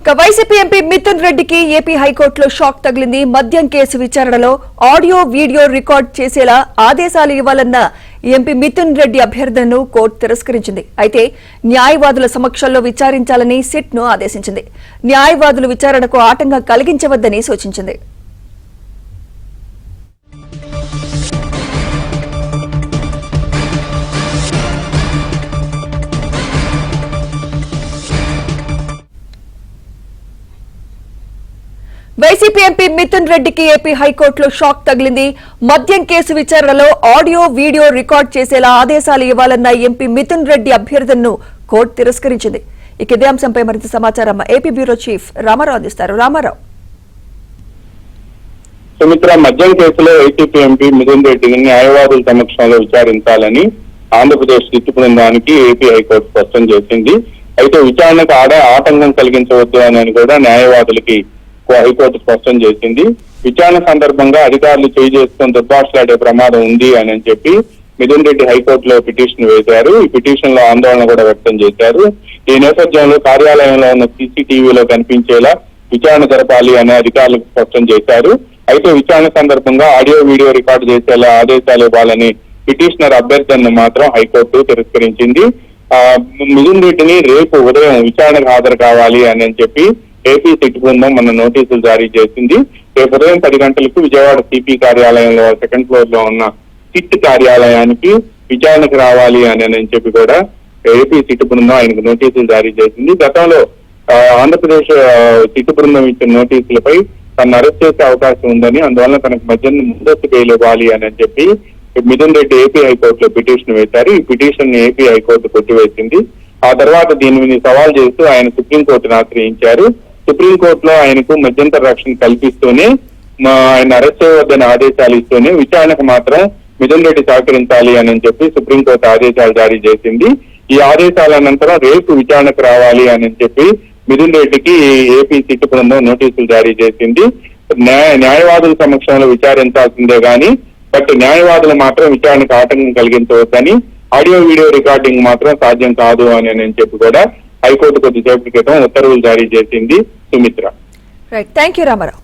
YCP MP Mithun రెడ్డికి AP హైకోర్టులో shock తగిలింది. మద్యం కేసు విచారణలో ఆడియో వీడియో రికార్డ్ చేసేలా ఆదేశాలు ఇవ్వాలన్న ఎంపీ మిథున్ రెడ్డి అభ్యర్థనను కోర్టు తిరస్కరించింది. అయితే న్యాయవాదుల సమక్షంలో విచారించాలని సిట్ను ఆదేశించింది. న్యాయవాదులు విచారణకు ఆటంకం కలిగించవద్దని సూచించింది. వైసీపీ ఎంపీ మిథున్ రెడ్డికి ఏపీ హైకోర్టులో షాక్ తగిలింది. మద్యం కేసు విచారణలో ఆడియో వీడియో రికార్డ్ చేసేలా ఆదేశాలు ఇవ్వాలన్న ఎంపీ మిథున్ రెడ్డి అభ్యర్థనను కోర్టు తిరస్కరించింది. ఇదే అంశంపై మరింత సమాచారం ఏపీ బ్యూరో చీఫ్ రామారావు అందిస్తారు. రామారావు. సుమిత్ర, మద్యం కేసులో వైసీపీ ఎంపీ మిథున్ రెడ్డిని న్యాయవాదుల సమక్షంలో విచారించాలని ఆంధ్రప్రదేశ్ సిట్ బృందానికి ఏపీ హైకోర్టు స్పష్టం చేసింది. అయితే విచారణకు ఆటంకం కలిగించవద్దు అని కూడా న్యాయవాదులకి హైకోర్టు స్పష్టం చేసింది. విచారణ సందర్భంగా అధికారులు చేయి చేసుకుని దుర్భాషలాడే ప్రమాదం ఉంది అని చెప్పి మిథున్ రెడ్డి హైకోర్టులో పిటిషన్ వేశారు. ఈ పిటిషన్ లో ఆందోళన కూడా వ్యక్తం చేశారు. ఈ నేపథ్యంలో కార్యాలయంలో ఉన్న సీసీటీవీలో కనిపించేలా విచారణ జరపాలి అని అధికారులకు స్పష్టం చేశారు. అయితే విచారణ సందర్భంగా ఆడియో వీడియో రికార్డు చేసేలా ఆదేశాలు ఇవ్వాలని పిటిషనర్ అభ్యర్థనను మాత్రం హైకోర్టు తిరస్కరించింది. మిథున్ రెడ్డిని రేపు ఉదయం విచారణకు హాజరు కావాలి అని చెప్పి ఏపీ సిట్ బృందం మన నోటీసులు జారీ చేసింది. రేపు ఉదయం 10 గంటలకు విజయవాడ సిపి కార్యాలయంలో సెకండ్ ఫ్లోర్ లో ఉన్న సిట్ కార్యాలయానికి విచారణకు రావాలి అని చెప్పి కూడా ఏపీ సిట్ బృందం ఆయనకు నోటీసులు జారీ చేసింది. గతంలో ఆంధ్రప్రదేశ్ సిట్ బృందం ఇచ్చిన నోటీసులపై తను అరెస్ట్ చేసే అవకాశం ఉందని, అందువల్ల తనకు మధ్య ముందస్తు బెయిల్ ఇవ్వాలి అని చెప్పి మిథున్ రెడ్డి ఏపీ హైకోర్టులో పిటిషన్ వేశారు. ఈ పిటిషన్ ఏపీ హైకోర్టు కొట్టివేసింది. ఆ తర్వాత దీనిని సవాల్ చేస్తూ ఆయన సుప్రీంకోర్టును ఆశ్రయించారు. సుప్రీంకోర్టులో ఆయనకు మధ్యంతర రక్షణ కల్పిస్తూనే ఆయన అరెస్ట్ చేయవద్దని ఆదేశాలు ఇస్తూనే విచారణకు మాత్రం మిథున్ రెడ్డి సహకరించాలి అని చెప్పి సుప్రీంకోర్టు ఆదేశాలు జారీ చేసింది. ఈ ఆదేశాల అనంతరం రేపు విచారణకు రావాలి అని చెప్పి మిథున్ రెడ్డికి ఏపీ సిట్ బృందం నోటీసులు జారీ చేసింది. న్యాయవాదుల సమక్షంలో విచారించాల్సిందే గాని న్యాయవాదులు మాత్రం విచారణకు ఆటంకం కలిగించవద్దని, ఆడియో వీడియో రికార్డింగ్ మాత్రం సాధ్యం కాదు అని చెప్పి కూడా హైకోర్టు కొద్దిసేపటి క్రితం ఉత్తర్వులు జారీ చేసింది. Sumitra. Right, thank you Ramarao.